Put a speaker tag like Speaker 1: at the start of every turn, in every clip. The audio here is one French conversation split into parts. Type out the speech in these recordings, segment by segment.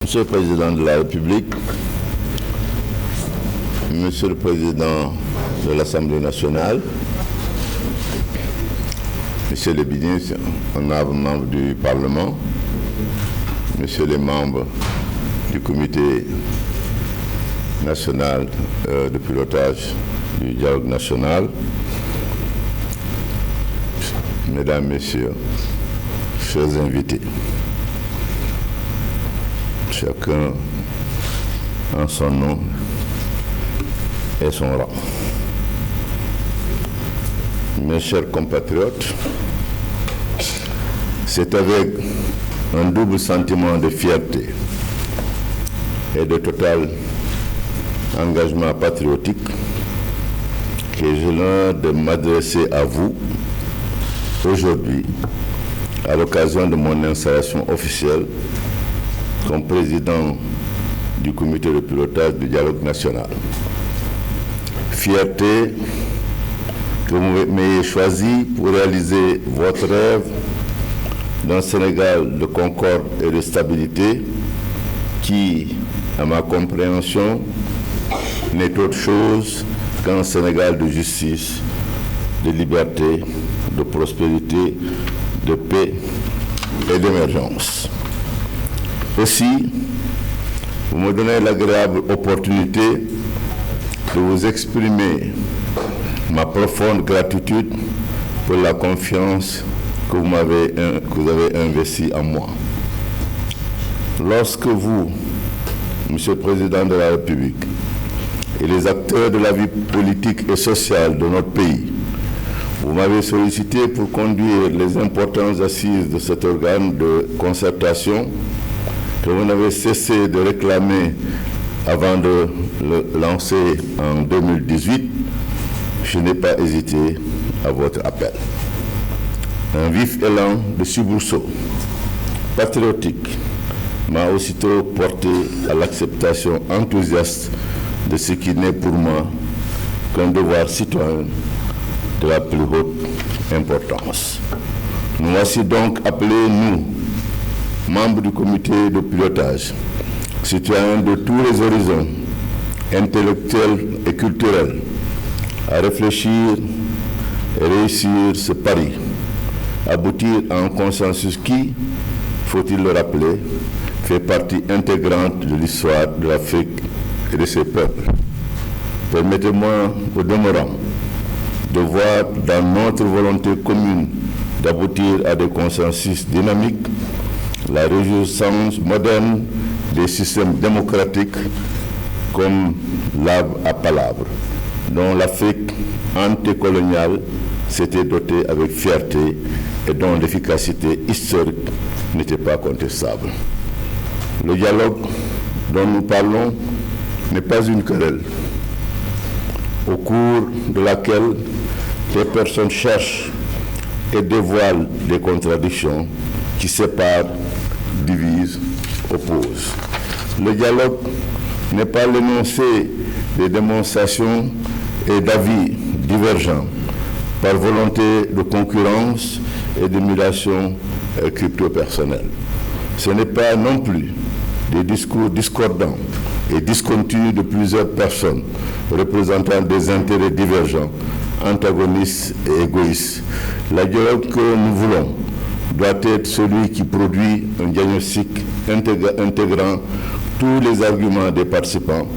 Speaker 1: Monsieur le Président de la République, Monsieur le Président de l'Assemblée nationale, Monsieur le ministre, honorables membres du Parlement, Messieurs les membres du Comité national de pilotage du dialogue national, Mesdames, Messieurs, chers invités, chacun en son nom et son rang. Mes chers compatriotes, c'est avec un double sentiment de fierté et de total engagement patriotique que j'ai l'honneur de m'adresser à vous aujourd'hui à l'occasion de mon installation officielle comme président du comité de pilotage du dialogue national. Fierté que vous m'ayez choisi pour réaliser votre rêve d'un Sénégal de concorde et de stabilité qui, à ma compréhension, n'est autre chose qu'un Sénégal de justice, de liberté, de prospérité, de paix et d'émergence. Aussi, vous me donnez l'agréable opportunité de vous exprimer ma profonde gratitude pour la confiance que vous avez investie en moi. Lorsque vous, Monsieur le Président de la République, et les acteurs de la vie politique et sociale de notre pays, vous m'avez sollicité pour conduire les importantes assises de cet organe de concertation que vous n'avez cessé de réclamer avant de le lancer en 2018, je n'ai pas hésité à votre appel. Un vif élan de soubresaut patriotique m'a aussitôt porté à l'acceptation enthousiaste de ce qui n'est pour moi qu'un devoir citoyen de la plus haute importance. Nous voici donc appelés, nous, membres du comité de pilotage, citoyens de tous les horizons, intellectuels et culturels, à réfléchir et réussir ce pari, aboutir à un consensus qui, faut-il le rappeler, fait partie intégrante de l'histoire de l'Afrique et de ses peuples. Permettez-moi, au demeurant, de voir dans notre volonté commune d'aboutir à des consensus dynamiques la réjouissance moderne des systèmes démocratiques comme l'arbre à palabres, dont l'Afrique antécoloniale s'était dotée avec fierté et dont l'efficacité historique n'était pas contestable. Le dialogue dont nous parlons n'est pas une querelle, au cours de laquelle les personnes cherchent et dévoilent des contradictions qui séparent, divisent, opposent. Le dialogue n'est pas l'énoncé des démonstrations et d'avis divergents par volonté de concurrence et d'émulation crypto-personnelle. Ce n'est pas non plus des discours discordants et discontinus de plusieurs personnes représentant des intérêts divergents, antagonistes et égoïstes. Le dialogue que nous voulons doit être celui qui produit un diagnostic intégrant tous les arguments des participants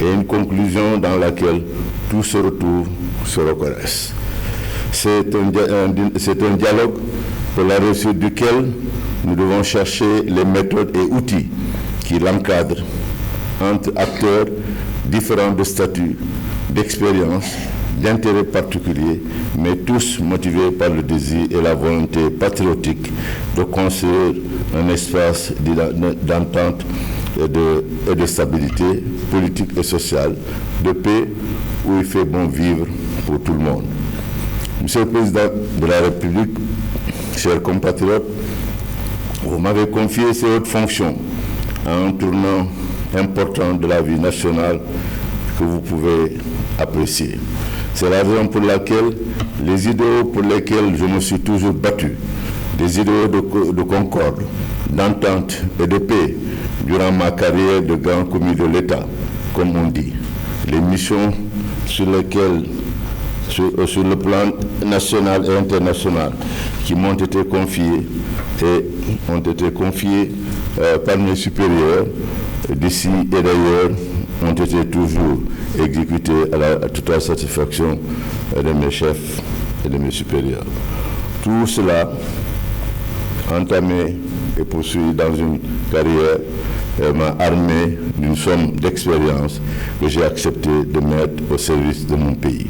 Speaker 1: et une conclusion dans laquelle tous se retrouvent, se reconnaissent. C'est un dialogue pour la réussite duquel nous devons chercher les méthodes et outils qui l'encadrent entre acteurs différents de statut, d'expérience, d'intérêts particuliers, mais tous motivés par le désir et la volonté patriotique de construire un espace d'entente et de stabilité politique et sociale, de paix, où il fait bon vivre pour tout le monde. Monsieur le Président de la République, chers compatriotes, vous m'avez confié ces hautes fonctions à un tournant important de la vie nationale que vous pouvez apprécier. C'est la raison pour laquelle les idéaux pour lesquels je me suis toujours battu, des idéaux de concorde, d'entente et de paix, durant ma carrière de grand commis de l'État, comme on dit. Les missions sur lesquelles, sur le plan national et international, qui m'ont été confiées par mes supérieurs d'ici et d'ailleurs, ont été toujours exécutées à toute la satisfaction de mes chefs et de mes supérieurs. Tout cela entamé et poursuivi dans une carrière m'a armé d'une somme d'expérience que j'ai accepté de mettre au service de mon pays.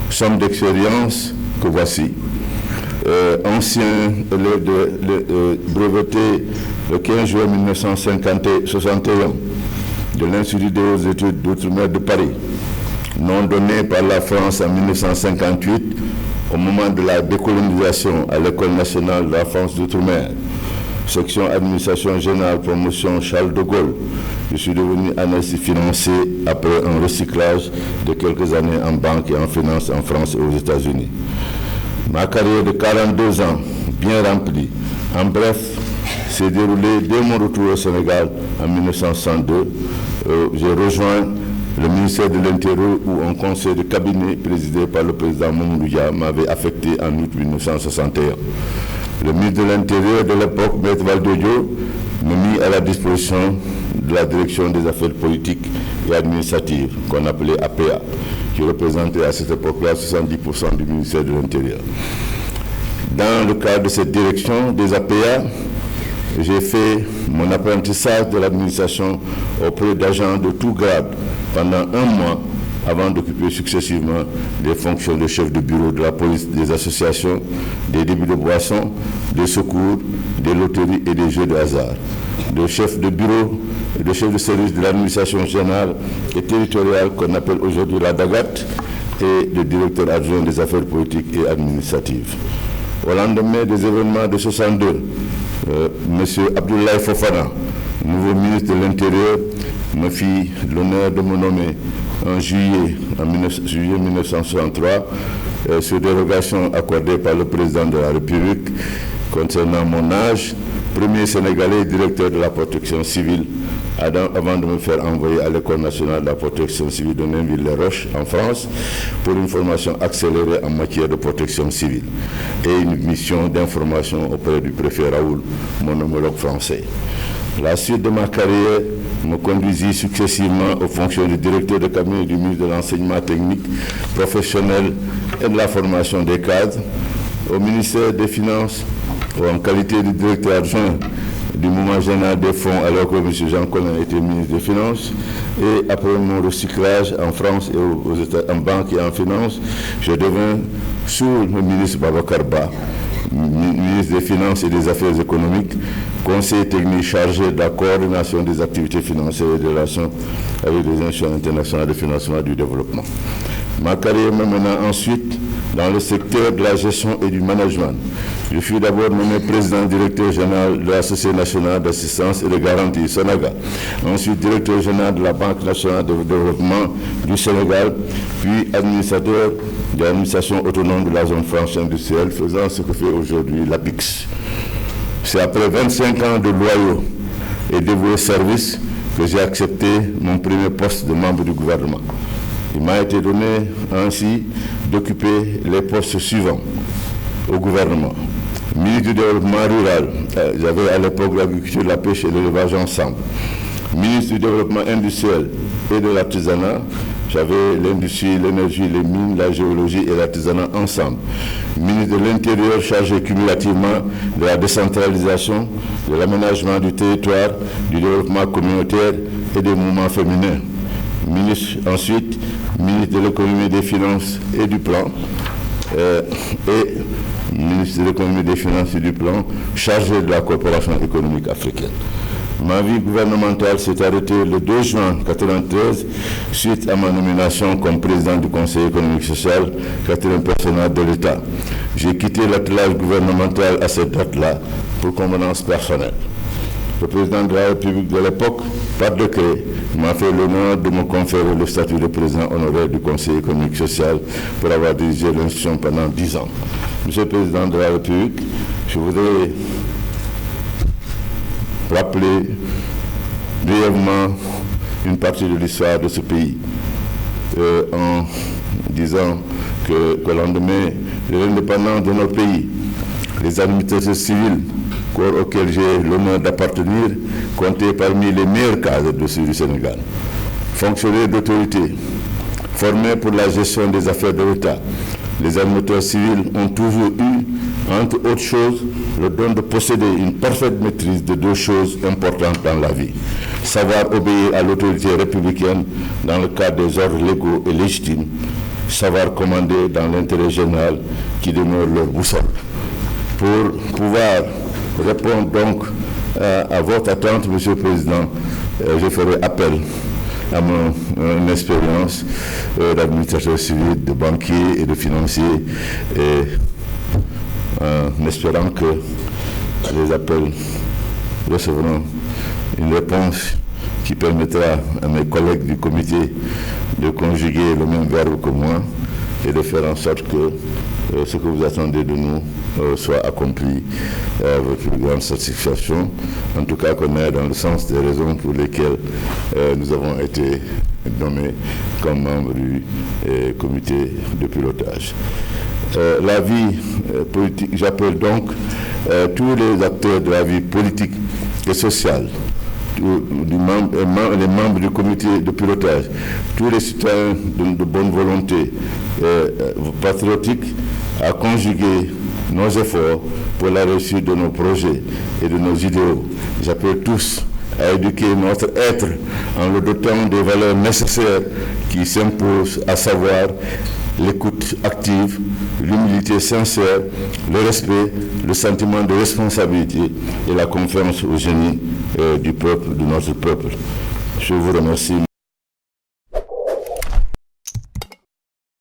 Speaker 1: Somme d'expérience que voici. Ancien breveté le 15 juin 1961 de l'Institut des hautes études d'outre-mer de Paris, nom donné par la France en 1958 au moment de la décolonisation à l'École nationale de la France d'outre-mer. Section administration générale promotion Charles de Gaulle. Je suis devenu analyste financier après un recyclage de quelques années en banque et en finance en France et aux États-Unis. Ma carrière de 42 ans, bien remplie, en bref, s'est déroulée dès mon retour au Sénégal en 1962. J'ai rejoint le ministère de l'Intérieur où un conseil de cabinet présidé par le président Mamadou Dia m'avait affecté en août 1961. Le ministre de l'Intérieur de l'époque, M. Valdiodio, me mit à la disposition de la direction des affaires politiques et administratives, qu'on appelait APA, qui représentait à cette époque-là 70% du ministère de l'Intérieur. Dans le cadre de cette direction des APA, j'ai fait mon apprentissage de l'administration auprès d'agents de tout grade pendant un mois avant d'occuper successivement des fonctions de chef de bureau de la police, des associations, des débits de boissons, des secours, des loteries et des jeux de hasard, de chef de bureau et de chef de service de l'administration générale et territoriale qu'on appelle aujourd'hui la DAGAT et de directeur adjoint des affaires politiques et administratives. Au lendemain des événements de 62, M. Abdoulaye Fofana, nouveau ministre de l'Intérieur, me fit l'honneur de me nommer en juillet 1963 sur dérogation accordée par le président de la République concernant mon âge, premier Sénégalais directeur de la protection civile avant de me faire envoyer à l'École nationale de la protection civile de Nainville-les-Roches en France pour une formation accélérée en matière de protection civile et une mission d'information auprès du préfet Raoul, mon homologue français. La suite de ma carrière me conduisit successivement aux fonctions de directeur de cabinet du ministre de l'Enseignement technique, professionnel et de la formation des cadres, au ministère des Finances, en qualité de directeur adjoint du mouvement général des fonds, alors que M. Jean Collin était ministre des Finances. Et après mon recyclage en France et aux États, en banque et en finance, je devins, sous le ministre Babacar Ba, ministre des Finances et des Affaires économiques, conseiller technique chargé de la coordination des activités financières et des relations avec les institutions internationales de financement du développement. Ma carrière me mena ensuite dans le secteur de la gestion et du management. Je fus d'abord nommé président directeur général de la Société nationale d'assistance et de garantie Sonaga, ensuite directeur général de la Banque nationale de développement du Sénégal, puis administrateur de l'administration autonome de la zone franche industrielle, faisant ce que fait aujourd'hui l'APIX. C'est après 25 ans de loyaux et dévoués services que j'ai accepté mon premier poste de membre du gouvernement. Il m'a été donné ainsi d'occuper les postes suivants au gouvernement. Ministre du développement rural, j'avais à l'époque l'agriculture, la pêche et l'élevage ensemble. Ministre du développement industriel et de l'artisanat, j'avais l'industrie, l'énergie, les mines, la géologie et l'artisanat ensemble. Ministre de l'Intérieur chargé cumulativement de la décentralisation, de l'aménagement du territoire, du développement communautaire et des mouvements féminins. Ensuite, ministre de l'économie, des finances et du plan, et ministre de l'économie, des finances et du plan, chargé de la coopération économique africaine. Ma vie gouvernementale s'est arrêtée le 2 juin 1993 suite à ma nomination comme président du Conseil économique et social, quatrième personnel de l'État. J'ai quitté l'attelage gouvernemental à cette date-là pour convenance personnelle. Le président de la République de l'époque, par décret, m'a fait l'honneur de me conférer le statut de président honoraire du Conseil économique et social pour avoir dirigé l'institution pendant 10 ans. Monsieur le Président de la République, je voudrais rappeler brièvement une partie de l'histoire de ce pays en disant qu'au lendemain de l'indépendance de notre pays, les administrateurs civils, corps auquel j'ai l'honneur d'appartenir, comptaient parmi les meilleurs cadres du Sénégal. Fonctionnaires d'autorité, formés pour la gestion des affaires de l'État, les administrateurs civils ont toujours eu, entre autres choses, le don de posséder une parfaite maîtrise de deux choses importantes dans la vie. Savoir obéir à l'autorité républicaine dans le cadre des ordres légaux et légitimes, savoir commander dans l'intérêt général qui demeure leur boussole. Pour pouvoir répondre donc à votre attente, Monsieur le Président, je ferai appel à mon expérience d'administrateur civil, de banquier et de financier, et en espérant que les appels recevront une réponse qui permettra à mes collègues du comité de conjuguer le même verbe que moi et de faire en sorte que ce que vous attendez de nous soit accompli à votre plus grande satisfaction. En tout cas, qu'on est dans le sens des raisons pour lesquelles nous avons été nommés comme membres du comité de pilotage. La vie politique, j'appelle donc tous les acteurs de la vie politique et sociale, les membres du comité de pilotage, tous les citoyens de bonne volonté patriotiques, à conjuguer nos efforts pour la réussite de nos projets et de nos idéaux. J'appelle tous à éduquer notre être en le dotant des valeurs nécessaires qui s'imposent, à savoir l'écoute active, l'humilité sincère, le respect, le sentiment de responsabilité et la confiance au génie du peuple, de notre peuple. Je vous remercie.